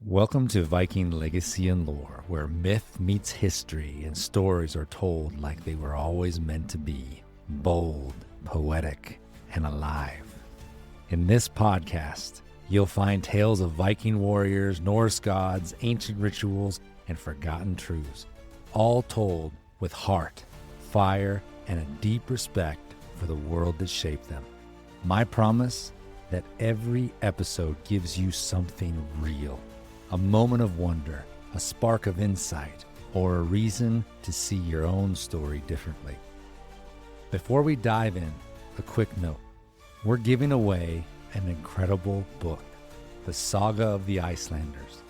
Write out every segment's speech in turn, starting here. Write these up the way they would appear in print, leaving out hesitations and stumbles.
Welcome to Viking Legacy and Lore, where myth meets history and stories are told like they were always meant to be, bold, poetic, and alive. In this podcast, you'll find tales of Viking warriors, Norse gods, ancient rituals, and forgotten truths, all told with heart, fire, and a deep respect for the world that shaped them. My promise that every episode gives you something real. A moment of wonder, a spark of insight, or a reason to see your own story differently. Before we dive in, a quick note. We're giving away an incredible book, The Saga of the Icelanders.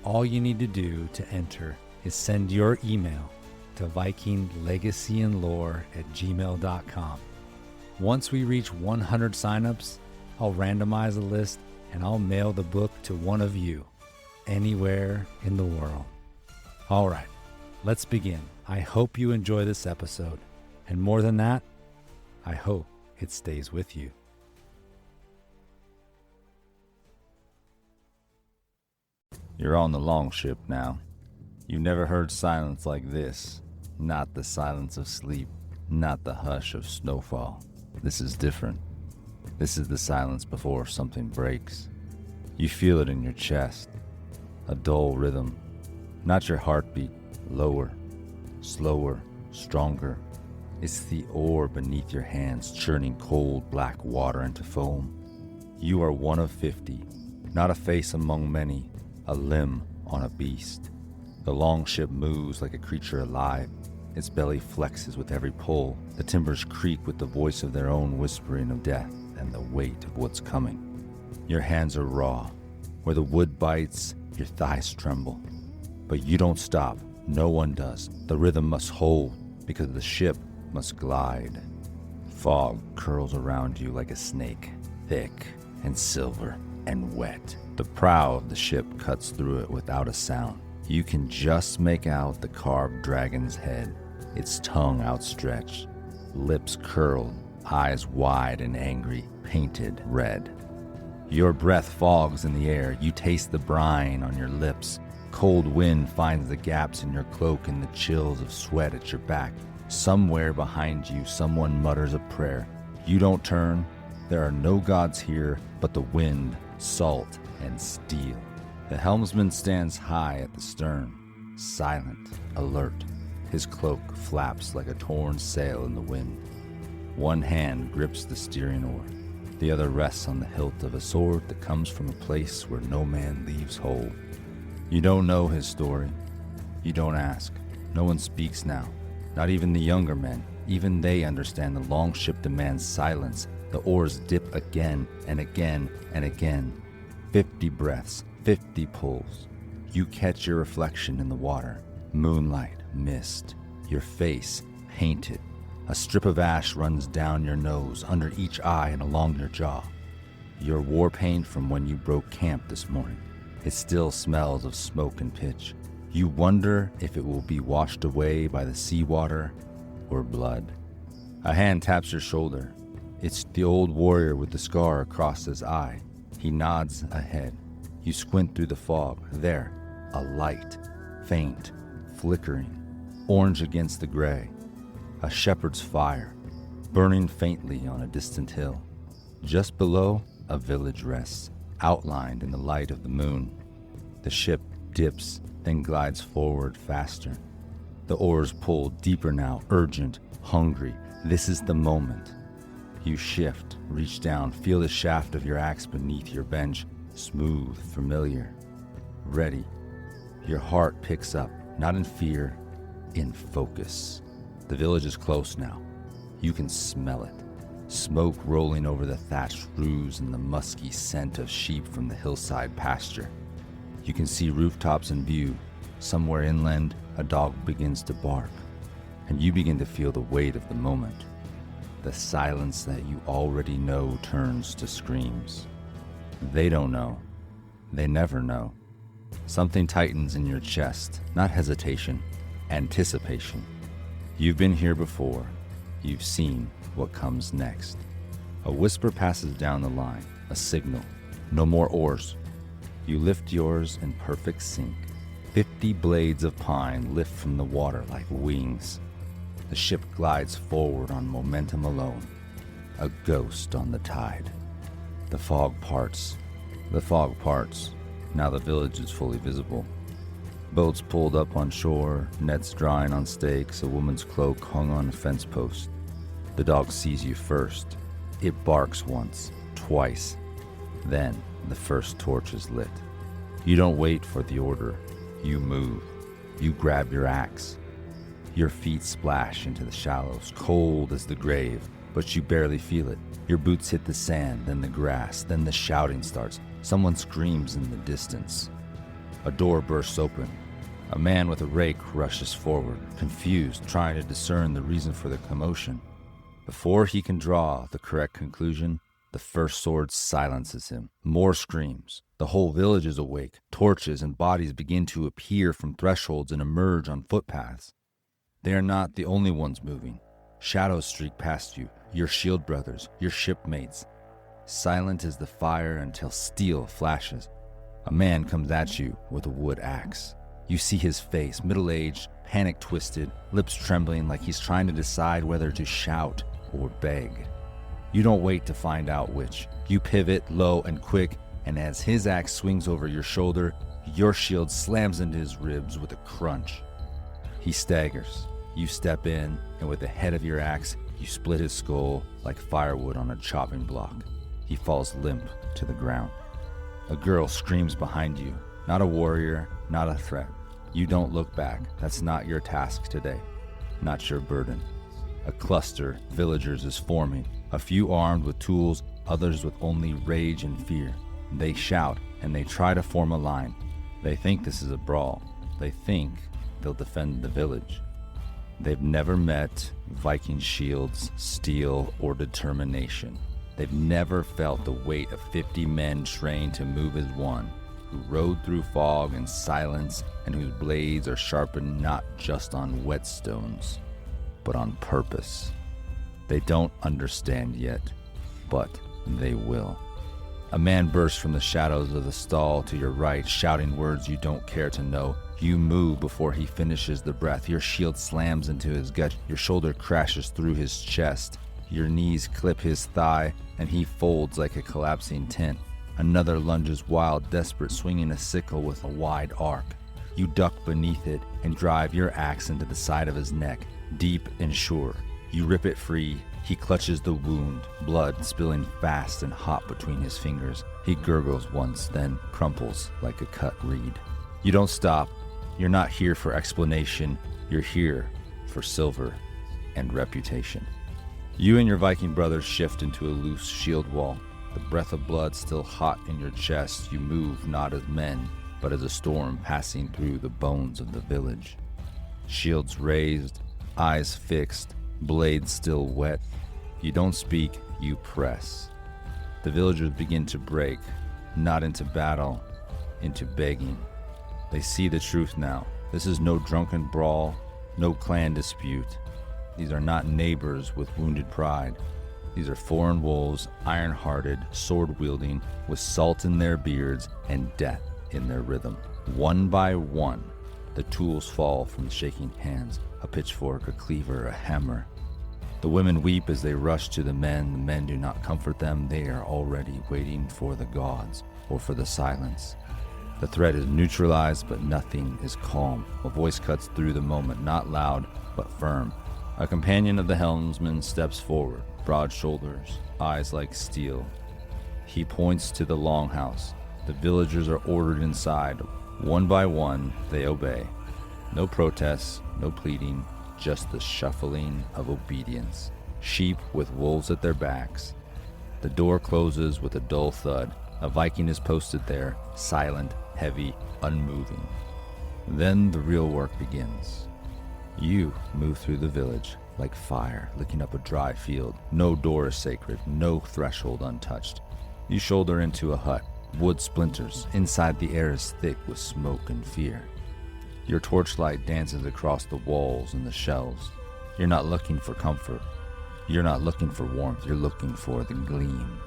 All you need to do to enter is send your email to vikinglegacyandlore@gmail.com. Once we reach 100 signups, I'll randomize a list and I'll mail the book to one of you, anywhere in the world. All right, let's begin. I hope you enjoy this episode, and more than that, I hope it stays with you. You're on the longship now. You've never heard silence like this. Not the silence of sleep, not the hush of snowfall. This is different. This is the silence before something breaks. You feel it in your chest. A dull rhythm, not your heartbeat, lower, slower, stronger. It's the oar beneath your hands churning cold black water into foam. You are one of 50, not a face among many, a limb on a beast. The longship moves like a creature alive. Its belly flexes with every pull. The timbers creak with the voice of their own whispering of death and the weight of what's coming. Your hands are raw. Where the wood bites, your thighs tremble. But you don't stop. No one does. The rhythm must hold because the ship must glide. Fog curls around you like a snake, thick and silver and wet. The prow of the ship cuts through it without a sound. You can just make out the carved dragon's head, its tongue outstretched, lips curled, eyes wide and angry, painted red. Your breath fogs in the air. You taste the brine on your lips. Cold wind finds the gaps in your cloak and the chills of sweat at your back. Somewhere behind you, someone mutters a prayer. You don't turn. There are no gods here but the wind, salt, and steel. The helmsman stands high at the stern, silent, alert. His cloak flaps like a torn sail in the wind. One hand grips the steering oar. The other rests on the hilt of a sword that comes from a place where no man leaves whole. You don't know his story. You don't ask. No one speaks now. Not even the younger men. Even they understand the longship demands silence. The oars dip again and again and again. 50 breaths, 50 pulls. You catch your reflection in the water. Moonlight, mist. Your face, painted. A strip of ash runs down your nose, under each eye and along your jaw. Your war paint from when you broke camp this morning. It still smells of smoke and pitch. You wonder if it will be washed away by the seawater or blood. A hand taps your shoulder. It's the old warrior with the scar across his eye. He nods ahead. You squint through the fog. There, a light, faint, flickering, orange against the gray. A shepherd's fire, burning faintly on a distant hill. Just below, a village rests, outlined in the light of the moon. The ship dips, then glides forward faster. The oars pull deeper now, urgent, hungry. This is the moment. You shift, reach down, feel the shaft of your axe beneath your bench, smooth, familiar, ready. Your heart picks up, not in fear, in focus. The village is close now. You can smell it. Smoke rolling over the thatched roofs and the musky scent of sheep from the hillside pasture. You can see rooftops in view. Somewhere inland, a dog begins to bark. And you begin to feel the weight of the moment. The silence that you already know turns to screams. They don't know. They never know. Something tightens in your chest, not hesitation, anticipation. You've been here before. You've seen what comes next. A whisper passes down the line, a signal. No more oars. You lift yours in perfect sync. 50 blades of pine lift from the water like wings. The ship glides forward on momentum alone, a ghost on the tide. The fog parts. Now the village is fully visible. Boats pulled up on shore, nets drying on stakes, a woman's cloak hung on a fence post. The dog sees you first. It barks once, twice. Then the first torch is lit. You don't wait for the order. You move. You grab your axe. Your feet splash into the shallows, cold as the grave, but you barely feel it. Your boots hit the sand, then the grass, then the shouting starts. Someone screams in the distance. A door bursts open. A man with a rake rushes forward, confused, trying to discern the reason for the commotion. Before he can draw the correct conclusion, the first sword silences him. More screams. The whole village is awake. Torches and bodies begin to appear from thresholds and emerge on footpaths. They are not the only ones moving. Shadows streak past you, your shield brothers, your shipmates. Silent is the fire until steel flashes. A man comes at you with a wood axe. You see his face, middle-aged, panic-twisted, lips trembling like he's trying to decide whether to shout or beg. You don't wait to find out which. You pivot low and quick, and as his axe swings over your shoulder, your shield slams into his ribs with a crunch. He staggers. You step in, and with the head of your axe, you split his skull like firewood on a chopping block. He falls limp to the ground. A girl screams behind you. Not a warrior, not a threat. You don't look back. That's not your task today. Not your burden. A cluster of villagers is forming. A few armed with tools, others with only rage and fear. They shout, and they try to form a line. They think this is a brawl. They think they'll defend the village. They've never met Viking shields, steel, or determination. They've never felt the weight of 50 men trained to move as one, who rode through fog and silence, and whose blades are sharpened not just on whetstones, but on purpose. They don't understand yet, but they will. A man bursts from the shadows of the stall to your right, shouting words you don't care to know. You move before he finishes the breath. Your shield slams into his gut. Your shoulder crashes through his chest. Your knees clip his thigh, and he folds like a collapsing tent. Another lunges wild, desperate, swinging a sickle with a wide arc. You duck beneath it and drive your axe into the side of his neck, deep and sure. You rip it free. He clutches the wound, blood spilling fast and hot between his fingers. He gurgles once, then crumples like a cut reed. You don't stop. You're not here for explanation. You're here for silver and reputation. You and your Viking brothers shift into a loose shield wall. The breath of blood still hot in your chest. You move not as men, but as a storm passing through the bones of the village. Shields raised, eyes fixed, blades still wet. You don't speak, you press. The villagers begin to break, not into battle, into begging. They see the truth now. This is no drunken brawl, no clan dispute. These are not neighbors with wounded pride. These are foreign wolves, iron-hearted, sword-wielding, with salt in their beards and death in their rhythm. One by one, the tools fall from the shaking hands, a pitchfork, a cleaver, a hammer. The women weep as they rush to the men do not comfort them. They are already waiting for the gods or for the silence. The threat is neutralized, but nothing is calm. A voice cuts through the moment, not loud, but firm. A companion of the helmsman steps forward, broad shoulders, eyes like steel. He points to the longhouse. The villagers are ordered inside. One by one, they obey. No protests, no pleading, just the shuffling of obedience. Sheep with wolves at their backs. The door closes with a dull thud. A Viking is posted there, silent, heavy, unmoving. Then the real work begins. You move through the village like fire, licking up a dry field. No door is sacred, no threshold untouched. You shoulder into a hut, wood splinters. Inside the air is thick with smoke and fear. Your torchlight dances across the walls and the shelves. You're not looking for comfort. You're not looking for warmth. You're looking for the gleam.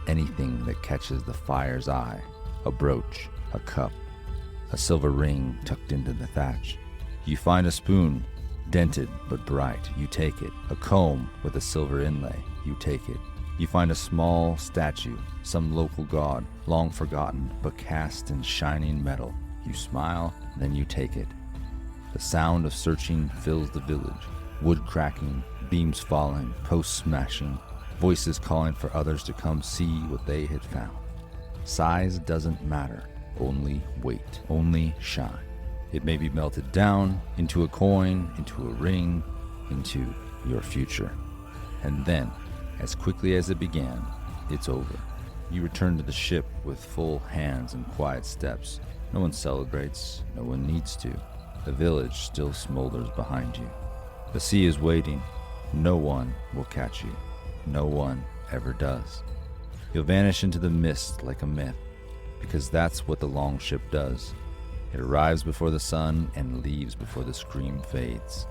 Anything that catches the fire's eye. A brooch, a cup, a silver ring tucked into the thatch. You find a spoon, dented but bright. You take it. A comb with a silver inlay. You take it. You find a small statue, some local god, long forgotten, but cast in shining metal. You smile, then you take it. The sound of searching fills the village. Wood cracking, beams falling, posts smashing, voices calling for others to come see what they had found. Size doesn't matter, only weight, only shine. It may be melted down into a coin, into a ring, into your future. And then, as quickly as it began, it's over. You return to the ship with full hands and quiet steps. No one celebrates, no one needs to. The village still smolders behind you. The sea is waiting. No one will catch you. No one ever does. You'll vanish into the mist like a myth, because that's what the longship does. It arrives before the sun and leaves before the scream fades.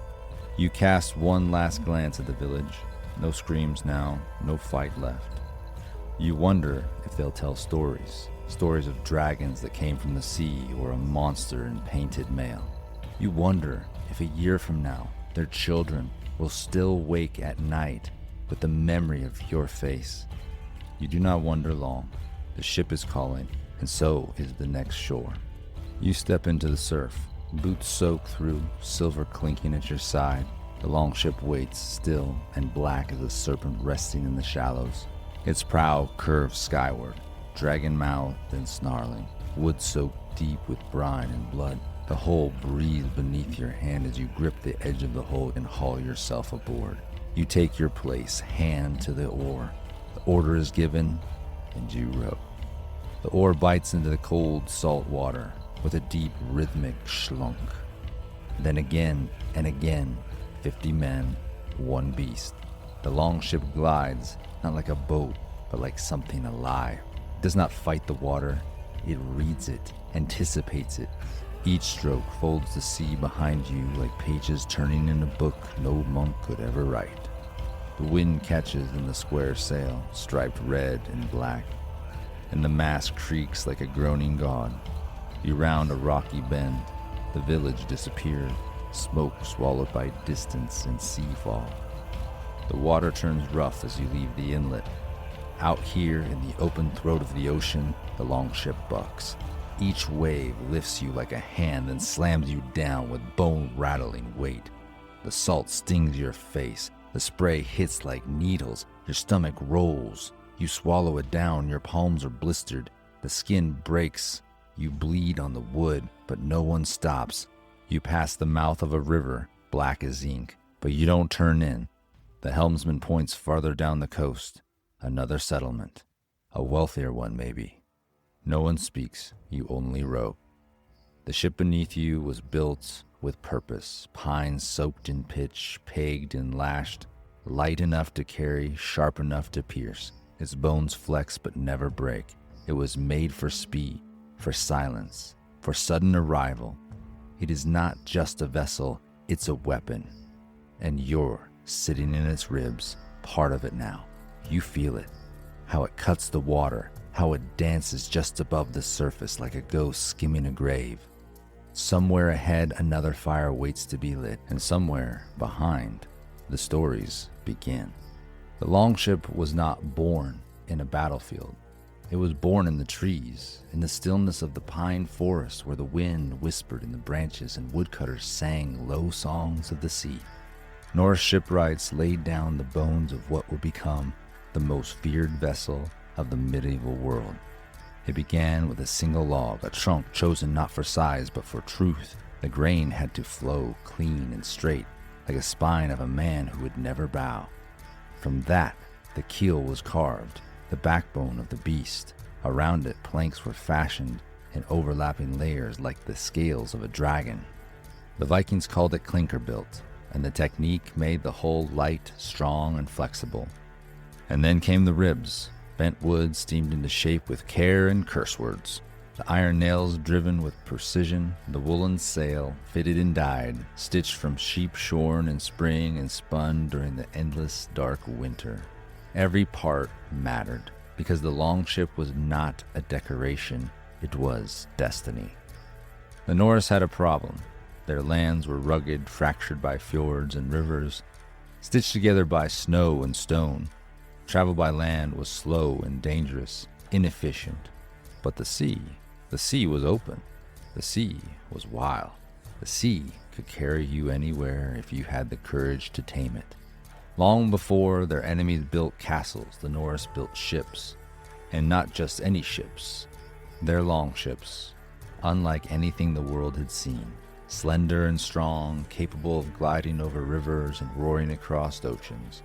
You cast one last glance at the village. No screams now, no fight left. You wonder if they'll tell stories of dragons that came from the sea or a monster in painted mail. You wonder if a year from now, their children will still wake at night with the memory of your face. You do not wonder long. The ship is calling, and so is the next shore. You step into the surf, boots soaked through, silver clinking at your side. The longship waits, still and black as a serpent resting in the shallows. Its prow curves skyward, dragon-mouthed and snarling, wood soaked deep with brine and blood. The hull breathes beneath your hand as you grip the edge of the hull and haul yourself aboard. You take your place, hand to the oar. The order is given, and you row. The oar bites into the cold, salt water with a deep, rhythmic schlunk. Then again and again, 50 men, one beast. The longship glides, not like a boat, but like something alive. It does not fight the water. It reads it, anticipates it. Each stroke folds the sea behind you like pages turning in a book no monk could ever write. The wind catches in the square sail, striped red and black, and the mast creaks like a groaning god. You round a rocky bend. The village disappears, smoke swallowed by distance and sea fall. The water turns rough as you leave the inlet. Out here in the open throat of the ocean, the longship bucks. Each wave lifts you like a hand and slams you down with bone-rattling weight. The salt stings your face. The spray hits like needles. Your stomach rolls. You swallow it down. Your palms are blistered. The skin breaks. You bleed on the wood, but no one stops. You pass the mouth of a river, black as ink, but you don't turn in. The helmsman points farther down the coast. Another settlement. A wealthier one, maybe. No one speaks. You only row. The ship beneath you was built with purpose. Pines soaked in pitch, pegged and lashed. Light enough to carry, sharp enough to pierce. Its bones flex but never break. It was made for speed, for silence, for sudden arrival. It is not just a vessel, it's a weapon. And you're sitting in its ribs, part of it now. You feel it, how it cuts the water, how it dances just above the surface like a ghost skimming a grave. Somewhere ahead, another fire waits to be lit, and somewhere behind, the stories begin. The longship was not born in a battlefield. It was born in the trees, in the stillness of the pine forest where the wind whispered in the branches and woodcutters sang low songs of the sea. Norse shipwrights laid down the bones of what would become the most feared vessel of the medieval world. It began with a single log, a trunk chosen not for size but for truth. The grain had to flow clean and straight, like a spine of a man who would never bow. From that, the keel was carved, the backbone of the beast. Around it, planks were fashioned in overlapping layers like the scales of a dragon. The Vikings called it clinker-built, and the technique made the hull light, strong, and flexible. And then came the ribs, bent wood steamed into shape with care and curse words. The iron nails driven with precision, the woolen sail fitted and dyed, stitched from sheep shorn in spring and spun during the endless dark winter. Every part mattered, because the longship was not a decoration, It was destiny. The Norse had a problem. Their lands were rugged, fractured by fjords and rivers, stitched together by snow and stone. Travel by land was slow and dangerous, inefficient. But the sea was open. The sea was wild. The sea could carry you anywhere if you had the courage to tame it. Long before their enemies built castles, the Norse built ships. And not just any ships. Their longships, unlike anything the world had seen. Slender and strong, capable of gliding over rivers and roaring across oceans.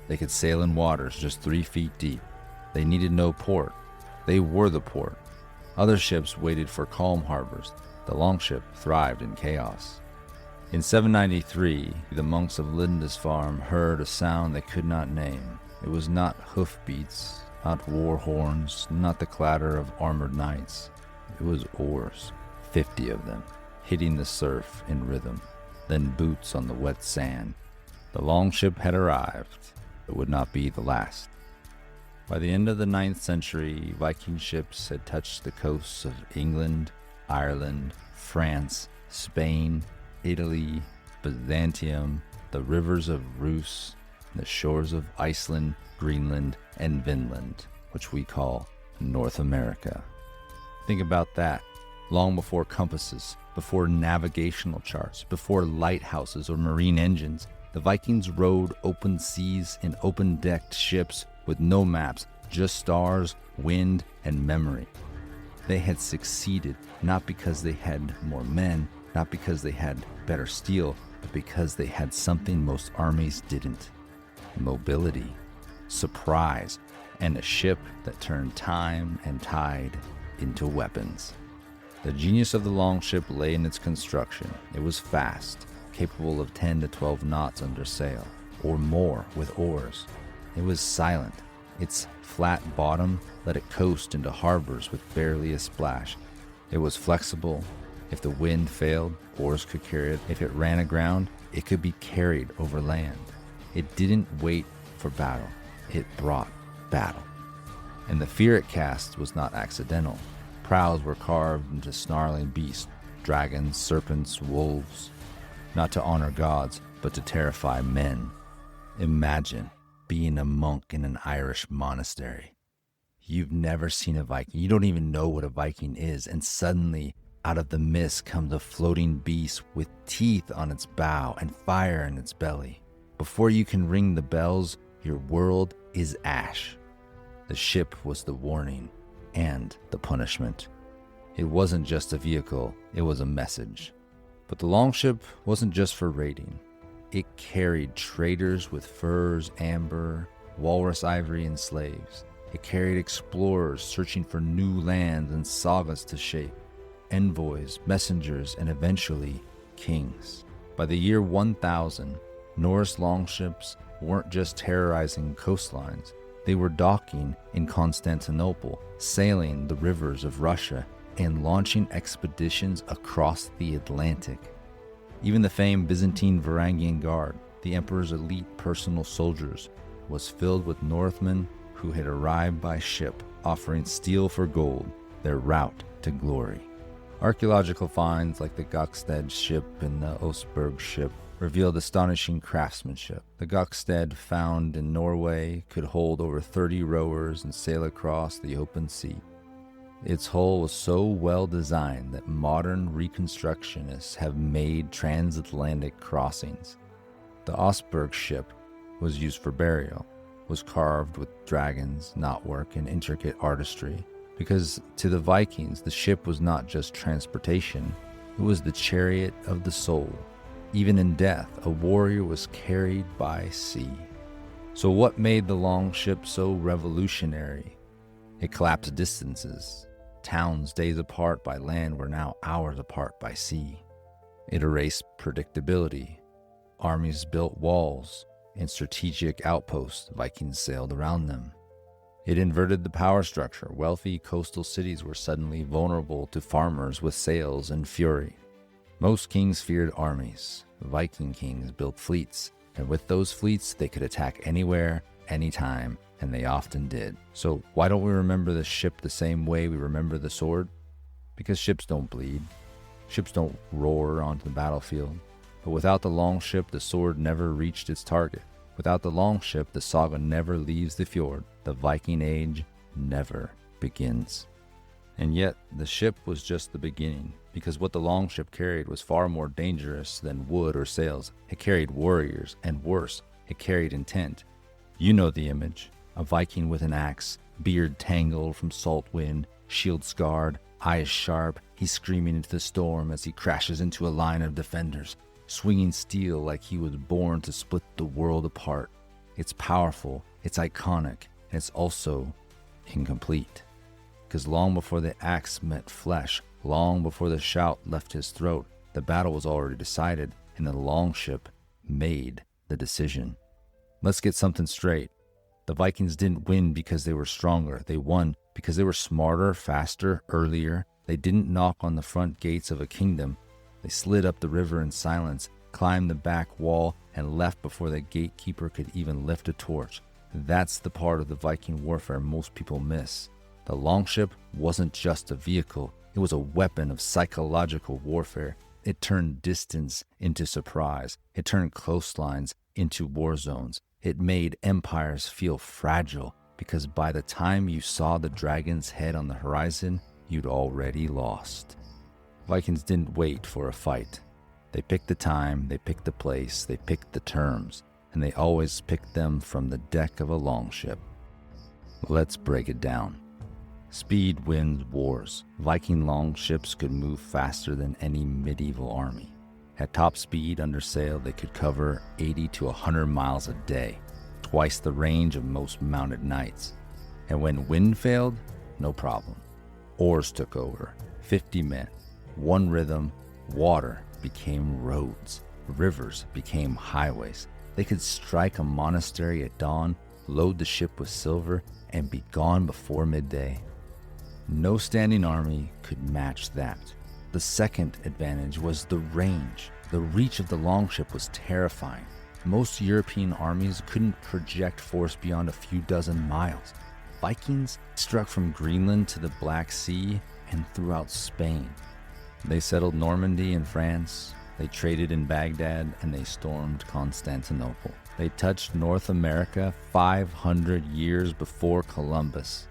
They could sail in waters just 3 feet deep. They needed no port. They were the port. Other ships waited for calm harbors. The longship thrived in chaos. In 793, the monks of Lindisfarne heard a sound they could not name. It was not hoofbeats, not war horns, not the clatter of armored knights. It was oars, 50 of them, hitting the surf in rhythm, then boots on the wet sand. The longship had arrived. It would not be the last. By the end of the 9th century, Viking ships had touched the coasts of England, Ireland, France, Spain, Italy, Byzantium, the rivers of Rus, the shores of Iceland, Greenland, and Vinland, which we call North America. Think about that. Long before compasses, before navigational charts, before lighthouses or marine engines, the Vikings rode open seas in open-decked ships with no maps, just stars, wind, and memory. They had succeeded not because they had more men, not because they had better steel, but because they had something most armies didn't. Mobility, surprise, and a ship that turned time and tide into weapons. The genius of the longship lay in its construction. It was fast, capable of 10 to 12 knots under sail, or more with oars. It was silent. Its flat bottom let it coast into harbors with barely a splash. It was flexible. If the wind failed, oars could carry it. If it ran aground, it could be carried over land. It didn't wait for battle. It brought battle. And the fear it cast was not accidental. Prows were carved into snarling beasts, dragons, serpents, wolves, not to honor gods, but to terrify men. Imagine being a monk in an Irish monastery. You've never seen a Viking. You don't even know what a Viking is. And suddenly, out of the mist comes a floating beast with teeth on its bow and fire in its belly. Before you can ring the bells, your world is ash. The ship was the warning and the punishment. It wasn't just a vehicle, it was a message. But the longship wasn't just for raiding. It carried traders with furs, amber, walrus ivory, and slaves. It carried explorers searching for new lands and sagas to shape, envoys, messengers, and eventually kings. By the year 1000, Norse longships weren't just terrorizing coastlines. They were docking in Constantinople, sailing the rivers of Russia, and launching expeditions across the Atlantic. Even the famed Byzantine Varangian Guard, the emperor's elite personal soldiers, was filled with Northmen who had arrived by ship, offering steel for gold, their route to glory. Archaeological finds like the Gokstad ship and the Oarsberg ship revealed astonishing craftsmanship. The Gokstad, found in Norway, could hold over 30 rowers and sail across the open sea. Its hull was so well designed that modern reconstructionists have made transatlantic crossings. The Oarsberg ship was used for burial, was carved with dragons, knotwork, and intricate artistry, because to the Vikings, the ship was not just transportation, it was the chariot of the soul. Even in death, a warrior was carried by sea. So what made the longship so revolutionary? It collapsed distances. Towns days apart by land were now hours apart by sea. It erased predictability. Armies built walls. In strategic outposts, Vikings sailed around them. It inverted the power structure. Wealthy coastal cities were suddenly vulnerable to farmers with sails and fury. Most kings feared armies. Viking kings built fleets, and with those fleets, they could attack anywhere, anytime, and they often did. So why don't we remember the ship the same way we remember the sword? Because ships don't bleed. Ships don't roar onto the battlefield. But without the longship, the sword never reached its target. Without the longship, the saga never leaves the fjord. The Viking Age never begins. And yet, the ship was just the beginning, because what the longship carried was far more dangerous than wood or sails. It carried warriors, and worse, it carried intent. You know the image. A Viking with an axe, beard tangled from salt wind, shield scarred, eyes sharp. He's screaming into the storm as he crashes into a line of defenders, swinging steel like he was born to split the world apart. It's powerful, it's iconic, and it's also incomplete. Because long before the axe met flesh, long before the shout left his throat, the battle was already decided, and the longship made the decision. Let's get something straight. The Vikings didn't win because they were stronger. They won because they were smarter, faster, earlier. They didn't knock on the front gates of a kingdom. They slid up the river in silence, climbed the back wall, and left before the gatekeeper could even lift a torch. That's the part of the Viking warfare most people miss. The longship wasn't just a vehicle, it was a weapon of psychological warfare. It turned distance into surprise. It turned coastlines into war zones. It made empires feel fragile, because by the time you saw the dragon's head on the horizon, you'd already lost. Vikings didn't wait for a fight. They picked the time, they picked the place, they picked the terms, and they always picked them from the deck of a longship. Let's break it down. Speed wins wars. Viking longships could move faster than any medieval army. At top speed under sail, they could cover 80 to 100 miles a day, twice the range of most mounted knights. And when wind failed, no problem. Oars took over, 50 men, one rhythm. Water became roads, rivers became highways. They could strike a monastery at dawn, load the ship with silver, and be gone before midday. No standing army could match that. The second advantage was the range. The reach of the longship was terrifying. Most European armies couldn't project force beyond a few dozen miles. Vikings struck from Greenland to the Black Sea and throughout Spain. They settled Normandy and France. They traded in Baghdad, and they stormed Constantinople. They touched North America 500 years before Columbus.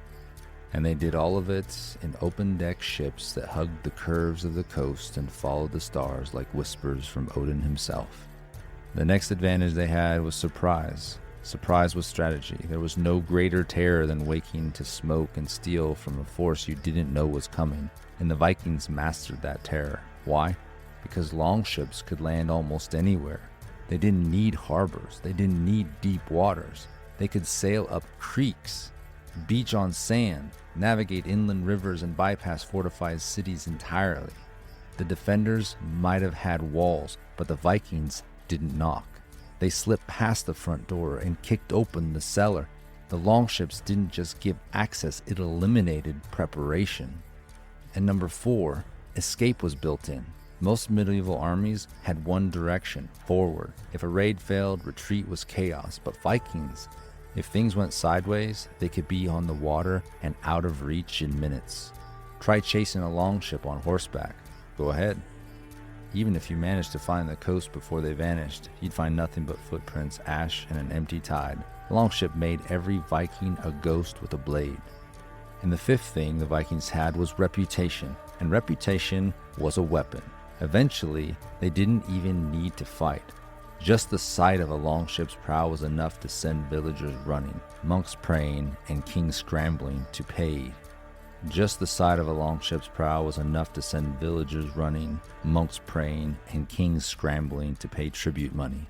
And they did all of it in open-deck ships that hugged the curves of the coast and followed the stars like whispers from Odin himself. The next advantage they had was surprise. Surprise was strategy. There was no greater terror than waking to smoke and steel from a force you didn't know was coming, and the Vikings mastered that terror. Why? Because longships could land almost anywhere. They didn't need harbors. They didn't need deep waters. They could sail up creeks, beach on sand, navigate inland rivers, and bypass fortified cities entirely. The defenders might have had walls, but the Vikings didn't knock. They slipped past the front door and kicked open the cellar. The longships didn't just give access, it eliminated preparation. And number 4, escape was built in. Most medieval armies had one direction, forward. If a raid failed, retreat was chaos. But Vikings, if things went sideways, they could be on the water and out of reach in minutes. Try chasing a longship on horseback. Go ahead. Even if you managed to find the coast before they vanished, you'd find nothing but footprints, ash, and an empty tide. The longship made every Viking a ghost with a blade. And the 5th thing the Vikings had was reputation, and reputation was a weapon. Eventually, they didn't even need to fight. Just the sight of a longship's prow was enough to send villagers running, monks praying, and kings scrambling to pay. Just the sight of a longship's prow was enough to send villagers running, monks praying, and kings scrambling to pay tribute money.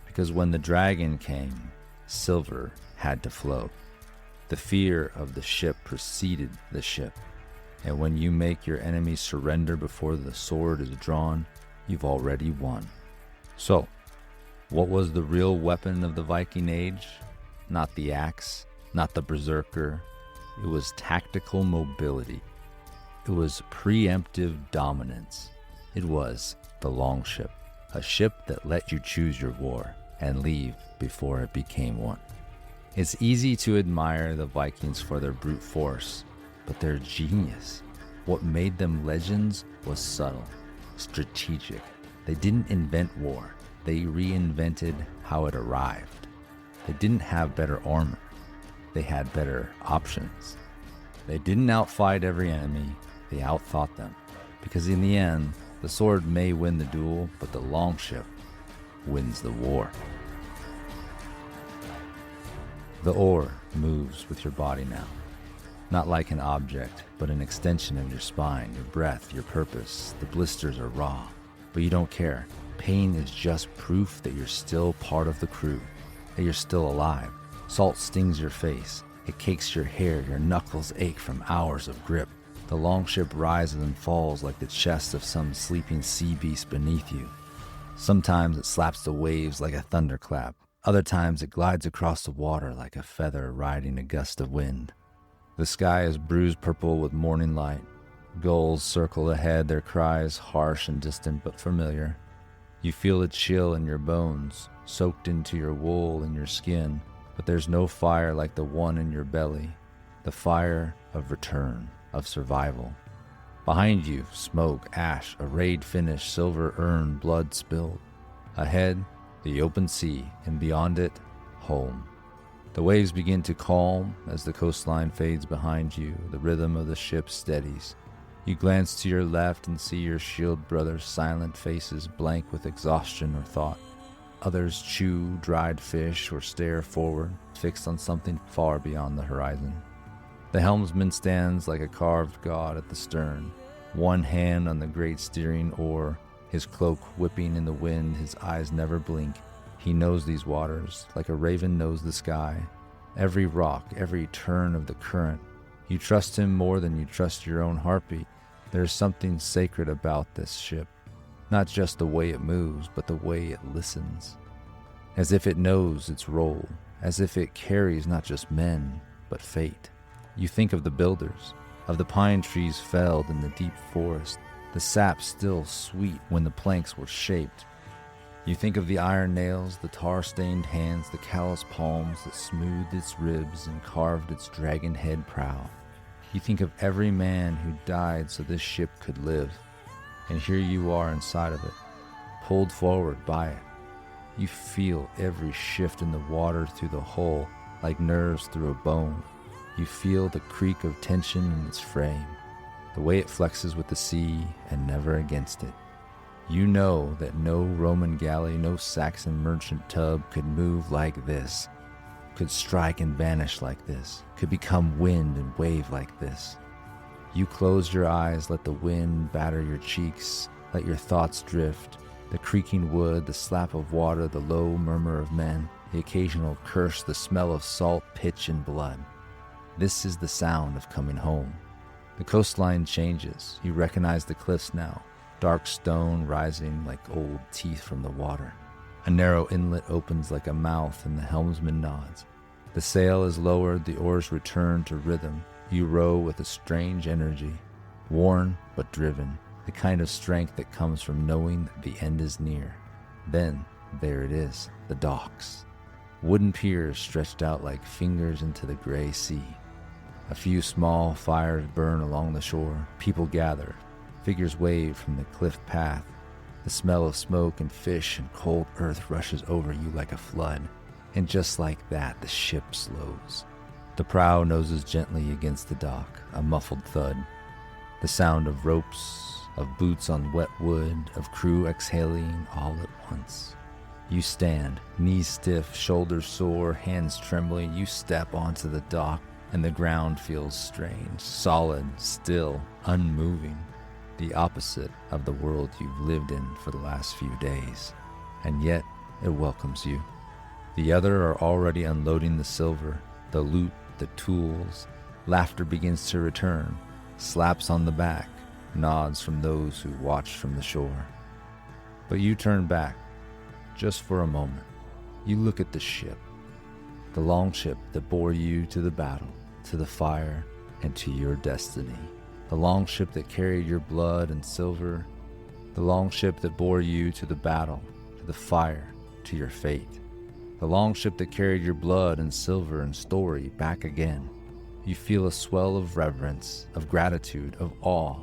Because when the dragon came, silver had to flow. The fear of the ship preceded the ship. And when you make your enemy surrender before the sword is drawn, you've already won. So, what was the real weapon of the Viking Age? Not the axe, not the berserker. It was tactical mobility. It was preemptive dominance. It was the longship, a ship that let you choose your war and leave before it became one. It's easy to admire the Vikings for their brute force, but their genius. What made them legends was subtle, strategic. They didn't invent war. They reinvented how it arrived. They didn't have better armor. They had better options. They didn't outfight every enemy. They outthought them. Because in the end, the sword may win the duel, but the longship wins the war. The oar moves with your body now. Not like an object, but an extension of your spine, your breath, your purpose. The blisters are raw, but you don't care. Pain is just proof that you're still part of the crew, that you're still alive. Salt stings your face. It cakes your hair. Your knuckles ache from hours of grip. The longship rises and falls like the chest of some sleeping sea beast beneath you. Sometimes it slaps the waves like a thunderclap. Other times it glides across the water like a feather riding a gust of wind. The sky is bruised purple with morning light. Gulls circle ahead, their cries harsh and distant but familiar. You feel a chill in your bones, soaked into your wool and your skin, but there's no fire like the one in your belly, the fire of return, of survival. Behind you, smoke, ash, a raid finish, silver urn, blood spilled. Ahead, the open sea, and beyond it, home. The waves begin to calm as the coastline fades behind you. The rhythm of the ship steadies. You glance to your left and see your shield brothers' silent faces blank with exhaustion or thought. Others chew dried fish or stare forward, fixed on something far beyond the horizon. The helmsman stands like a carved god at the stern, one hand on the great steering oar, his cloak whipping in the wind, his eyes never blink. He knows these waters, like a raven knows the sky. Every rock, every turn of the current. You trust him more than you trust your own heartbeat. There's something sacred about this ship. Not just the way it moves, but the way it listens. As if it knows its role, as if it carries not just men, but fate. You think of the builders, of the pine trees felled in the deep forest, the sap still sweet when the planks were shaped. You think of the iron nails, the tar-stained hands, the calloused palms that smoothed its ribs and carved its dragon head prow. You think of every man who died so this ship could live. And here you are inside of it, pulled forward by it. You feel every shift in the water through the hull, like nerves through a bone. You feel the creak of tension in its frame, the way it flexes with the sea and never against it. You know that no Roman galley, no Saxon merchant tub could move like this, could strike and vanish like this, could become wind and wave like this. You close your eyes, let the wind batter your cheeks, let your thoughts drift, the creaking wood, the slap of water, the low murmur of men, the occasional curse, the smell of salt, pitch, and blood. This is the sound of coming home. The coastline changes. You recognize the cliffs now, dark stone rising like old teeth from the water. A narrow inlet opens like a mouth and the helmsman nods. The sail is lowered, the oars return to rhythm. You row with a strange energy, worn but driven, the kind of strength that comes from knowing that the end is near. Then, there it is, the docks. Wooden piers stretched out like fingers into the gray sea. A few small fires burn along the shore. People gather. Figures wave from the cliff path. The smell of smoke and fish and cold earth rushes over you like a flood. And just like that, the ship slows. The prow noses gently against the dock, a muffled thud. The sound of ropes, of boots on wet wood, of crew exhaling all at once. You stand, knees stiff, shoulders sore, hands trembling. You step onto the dock, and the ground feels strange, solid, still, unmoving. The opposite of the world you've lived in for the last few days. And yet, it welcomes you. The other are already unloading the silver, the loot, the tools. Laughter begins to return, slaps on the back, nods from those who watched from the shore. But you turn back, just for a moment. You look at the ship, the longship that bore you to the battle, to the fire, and to your destiny. The longship that carried your blood and silver, the longship that bore you to the battle, to the fire, to your fate. The longship that carried your blood and silver and story back again. you feel a swell of reverence, of gratitude, of awe.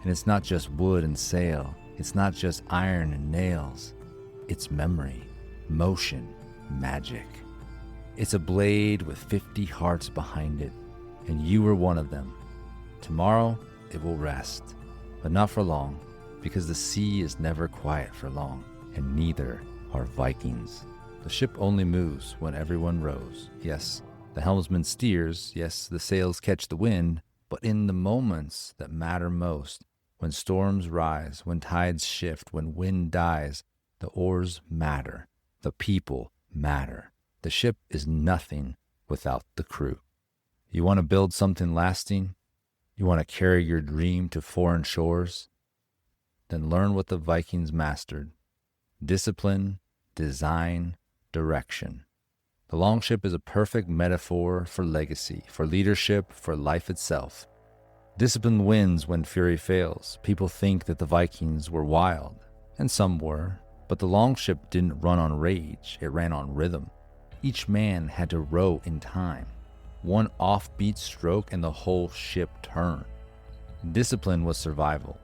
And it's not just wood and sail. It's not just iron and nails. It's memory, motion, magic. It's a blade with 50 hearts behind it, and you were one of them. Tomorrow, it will rest, but not for long, because the sea is never quiet for long, and neither are Vikings. The ship only moves when everyone rows. Yes, the helmsman steers. Yes, the sails catch the wind. But in the moments that matter most, when storms rise, when tides shift, when wind dies, the oars matter. The people matter. The ship is nothing without the crew. You want to build something lasting? You want to carry your dream to foreign shores? Then learn what the Vikings mastered. Discipline, design, direction. The longship is a perfect metaphor for legacy, for leadership, for life itself. Discipline wins when fury fails. People think that the Vikings were wild, and some were, but the longship didn't run on rage, it ran on rhythm. Each man had to row in time. One offbeat stroke and the whole ship turned. Discipline was survival.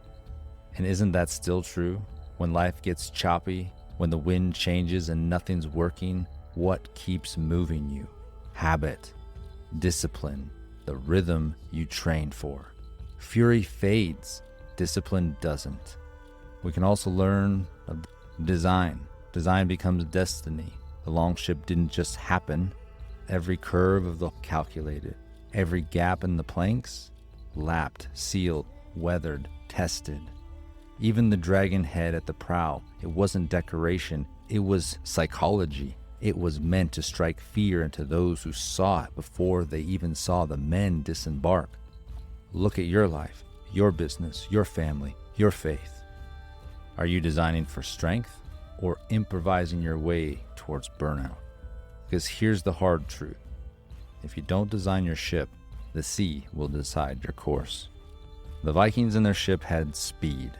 And isn't that still true? When life gets choppy, when the wind changes and nothing's working, what keeps moving you? Habit, discipline, the rhythm you trained for. Fury fades, discipline doesn't. We can also learn of design. Design becomes destiny. The longship didn't just happen. Every curve of the calculated, every gap in the planks, lapped, sealed, weathered, tested. Even the dragon head at the prow, it wasn't decoration, it was psychology. It was meant to strike fear into those who saw it before they even saw the men disembark. Look at your life, your business, your family, your faith. Are you designing for strength or improvising your way towards burnout? Because here's the hard truth. If you don't design your ship, the sea will decide your course. The Vikings and their ship had speed.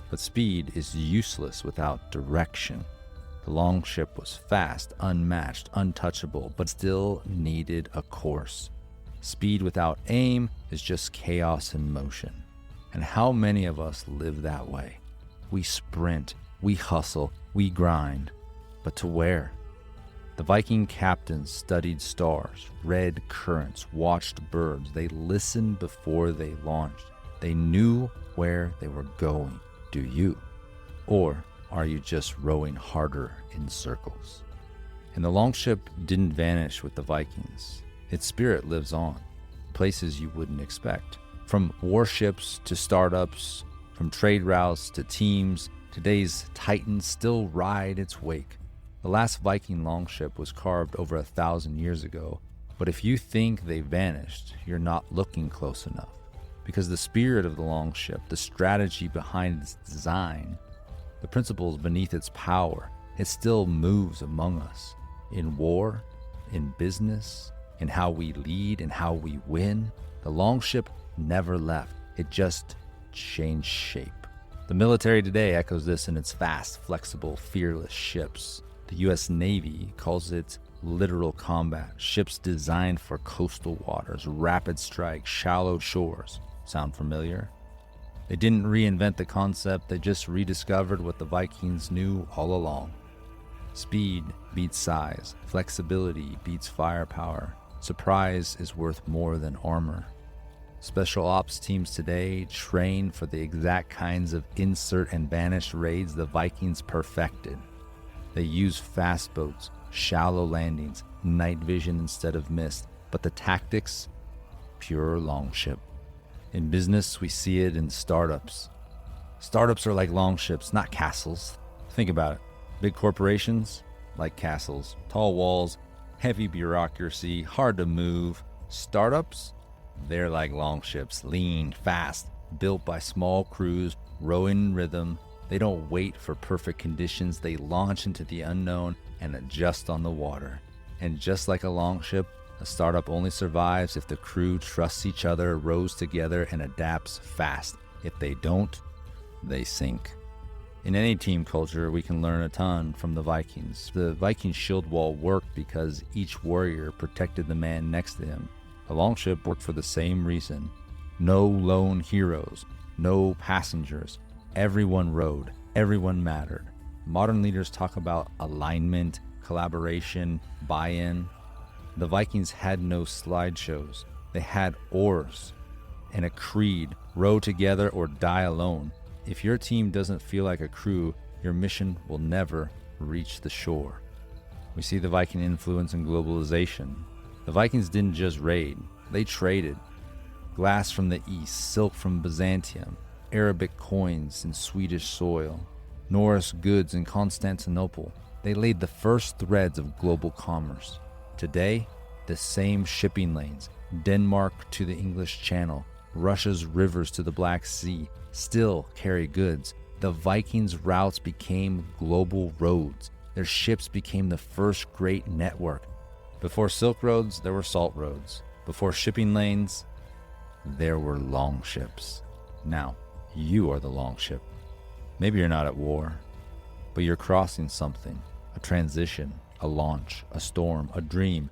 But speed is useless without direction. The longship was fast, unmatched, untouchable, but still needed a course. Speed without aim is just chaos in motion. And how many of us live that way? We sprint, we hustle, we grind. But to where? The Viking captains studied stars, read currents, watched birds. They listened before they launched. They knew where they were going. Do you? Or are you just rowing harder in circles? And the longship didn't vanish with the Vikings. Its spirit lives on, places you wouldn't expect. From warships to startups, from trade routes to teams, today's titans still ride its wake. The last Viking longship was carved over 1,000 years ago, but if you think they vanished, you're not looking close enough. Because the spirit of the longship, the strategy behind its design, the principles beneath its power, it still moves among us. In war, in business, in how we lead, in how we win, the longship never left. It just changed shape. The military today echoes this in its fast, flexible, fearless ships. The U.S. Navy calls it literal combat, ships designed for coastal waters, rapid strike, shallow shores. Sound familiar? They didn't reinvent the concept, they just rediscovered what the Vikings knew all along. Speed beats size, flexibility beats firepower, surprise is worth more than armor. Special ops teams today train for the exact kinds of insert and banish raids the Vikings perfected. They use fast boats, shallow landings, night vision instead of mist, but the tactics, pure longship. In business, we see it in startups. Startups are like longships, not castles. Think about it. Big corporations, like castles. Tall walls, heavy bureaucracy, hard to move. Startups, they're like longships, lean, fast, built by small crews, rowing in rhythm. They don't wait for perfect conditions. They launch into the unknown and adjust on the water. And just like a longship, a startup only survives if the crew trusts each other, rows together, and adapts fast. If they don't, they sink. In any team culture, we can learn a ton from the Vikings. The Viking shield wall worked because each warrior protected the man next to him. A longship worked for the same reason. No lone heroes, no passengers. Everyone rowed, everyone mattered. Modern leaders talk about alignment, collaboration, buy-in. The Vikings had no slideshows. They had oars and a creed: row together or die alone. If your team doesn't feel like a crew, your mission will never reach the shore. We see the Viking influence in globalization. The Vikings didn't just raid, they traded. Glass from the east, silk from Byzantium, Arabic coins in Swedish soil, Norse goods in Constantinople. They laid the first threads of global commerce. Today, the same shipping lanes, Denmark to the English Channel, Russia's rivers to the Black Sea, still carry goods. The Vikings' routes became global roads. Their ships became the first great network. Before Silk Roads, there were salt roads. Before shipping lanes, there were longships. Now, you are the longship. Maybe you're not at war, but you're crossing something, a transition, a launch, a storm, a dream.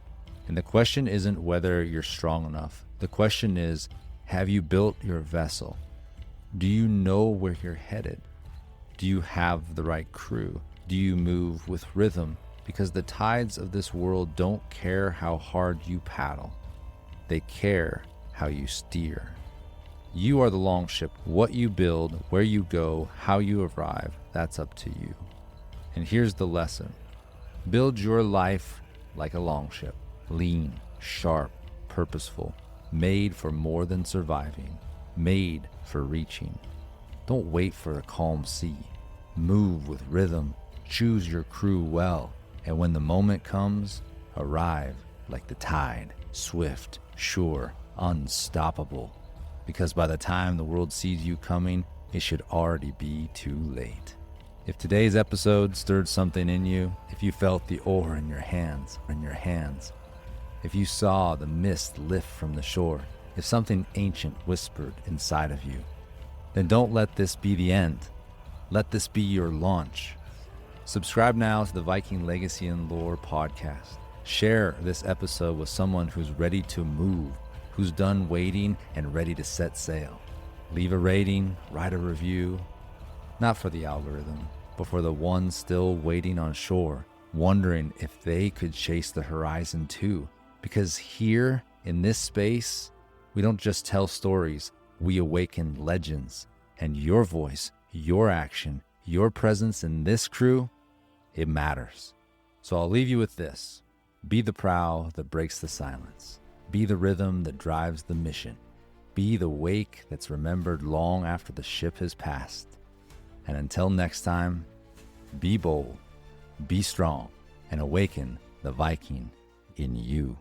And the question isn't whether you're strong enough. The question is, have you built your vessel? Do you know where you're headed? Do you have the right crew? Do you move with rhythm? Because the tides of this world don't care how hard you paddle. They care how you steer. You are the longship. What you build, where you go, how you arrive, that's up to you. And here's the lesson. Build your life like a longship. Lean, sharp, purposeful, made for more than surviving, made for reaching. Don't wait for a calm sea. Move with rhythm. Choose your crew well. And when the moment comes, arrive like the tide, swift, sure, unstoppable. Because by the time the world sees you coming, it should already be too late. If today's episode stirred something in you, if you felt the oar in your hands, if you saw the mist lift from the shore, if something ancient whispered inside of you, then don't let this be the end. Let this be your launch. Subscribe now to the Viking Legacy and Lore podcast. Share this episode with someone who's ready to move, who's done waiting and ready to set sail. Leave a rating, write a review, not for the algorithm, but for the ones still waiting on shore, wondering if they could chase the horizon too. Because here, in this space, we don't just tell stories, we awaken legends. And your voice, your action, your presence in this crew, it matters. So I'll leave you with this. Be the prow that breaks the silence. Be the rhythm that drives the mission. Be the wake that's remembered long after the ship has passed. And until next time, be bold, be strong, and awaken the Viking in you.